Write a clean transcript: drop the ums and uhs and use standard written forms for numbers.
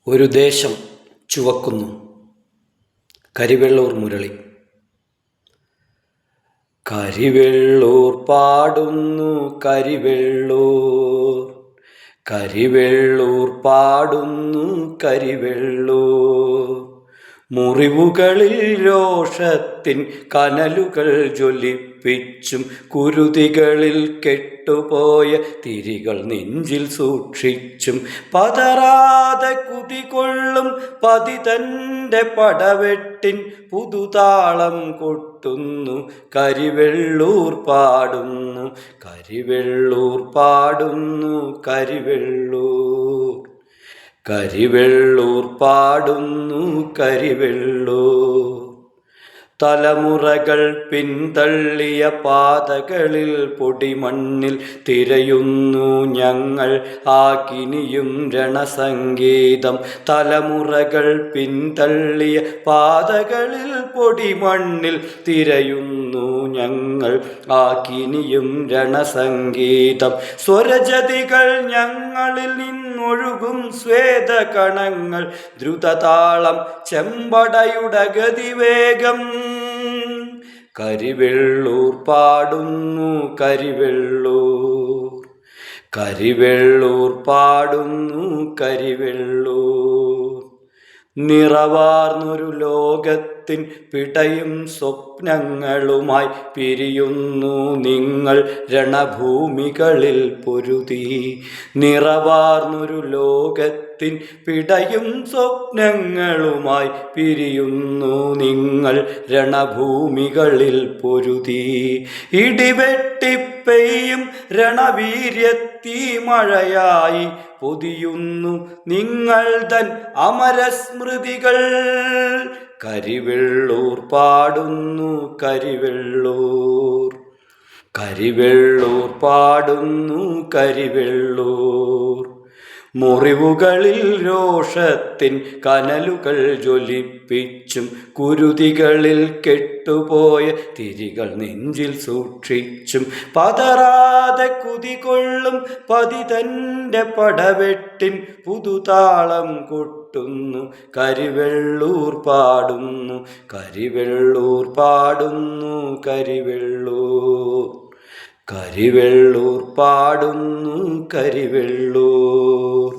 ഒരു ദേശം ചുവക്കുന്നു. കരിവെള്ളൂർ മുരളി. കരിവെള്ളൂർ പാടുന്നു കരിവെള്ളൂർ, കരിവെള്ളൂർ പാടുന്നു കരിവെള്ളൂർ. മുറിവുകളിൽ രോഷത്തിൻ കനലുകൾ ജ്വലിപ്പിച്ചും കുരുതികളിൽ കെട്ടുപോയ തിരികൾ നെഞ്ചിൽ സൂക്ഷിച്ചും പതറാതെ കുതികൊള്ളും പതിതൻ്റെ പടവെട്ടിൻ പുതുതാളം കൊട്ടുന്നു. കരിവെള്ളൂർ പാടുന്നു, കരിവെള്ളൂർ പാടുന്നു കരിവെള്ളൂർ, കരിവെള്ളൂർ പാടുന്നു കരിവെള്ളൂർ. തലമുറകൾ പിന്തള്ളിയ പാതകളിൽ പൊടിമണ്ണിൽ തിരയുന്നു ഞങ്ങൾ ആകിനിയും രണസംഗീതം. തലമുറകൾ പിന്തള്ളിയ പാതകളിൽ പൊടിമണ്ണിൽ തിരയുന്നു ഞങ്ങൾ ആകിനിയും രണസംഗീതം. സ്വരജതികൾ ഞങ്ങളിൽ നിന്നൊഴുകും സ്വേദകണങ്ങൾ, ദ്രുതതാളം ചെമ്പടയുടെ ഗതിവേഗം. കരിവെള്ളൂർ പാടുന്നു കരിവെള്ളൂർ, കരിവെള്ളൂർ പാടുന്നു കരിവെള്ളൂർ. നിറവാർന്നൊരു ലോകത്തിൻ പിടയും സ്വപ്നങ്ങളുമായി പിരിയുന്നു നിങ്ങൾ രണഭൂമികളിൽ പൊരുതി. നിറവാർന്നൊരു ലോകത്തിൻ പിടയും സ്വപ്നങ്ങളുമായി പിരിയുന്നു നിങ്ങൾ രണഭൂമികളിൽ പൊരുതി. ഇടിവെട്ടിപ്പെയ്യും രണവീര്യത്തീ മഴയായി പൊതിയുന്നു നിങ്ങൾ തൻ അമരസ്മൃതികൾ. കരിവെള്ളൂർ പാടുന്നു കരിവെള്ളൂർ, കരിവെള്ളൂർ പാടുന്നു കരിവെള്ളൂർ. മുറിവുകളിൽ രോഷത്തിൻ കനലുകൾ ജ്വലിപ്പിച്ചും കുരുതികളിൽ കെട്ടുപോയ തിരികൾ നെഞ്ചിൽ സൂക്ഷിച്ചും പതറാതെ കുതികൊള്ളും പതിതൻ്റെ പടവെട്ടിൻ പുതുതാളം കൊട്ടുന്നു. കരിവെള്ളൂർ പാടുന്നു, കരിവെള്ളൂർ പാടുന്നു കരിവെള്ളൂർ, കരിവെള്ളൂർ പാടുന്നു കരിവെള്ളൂർ.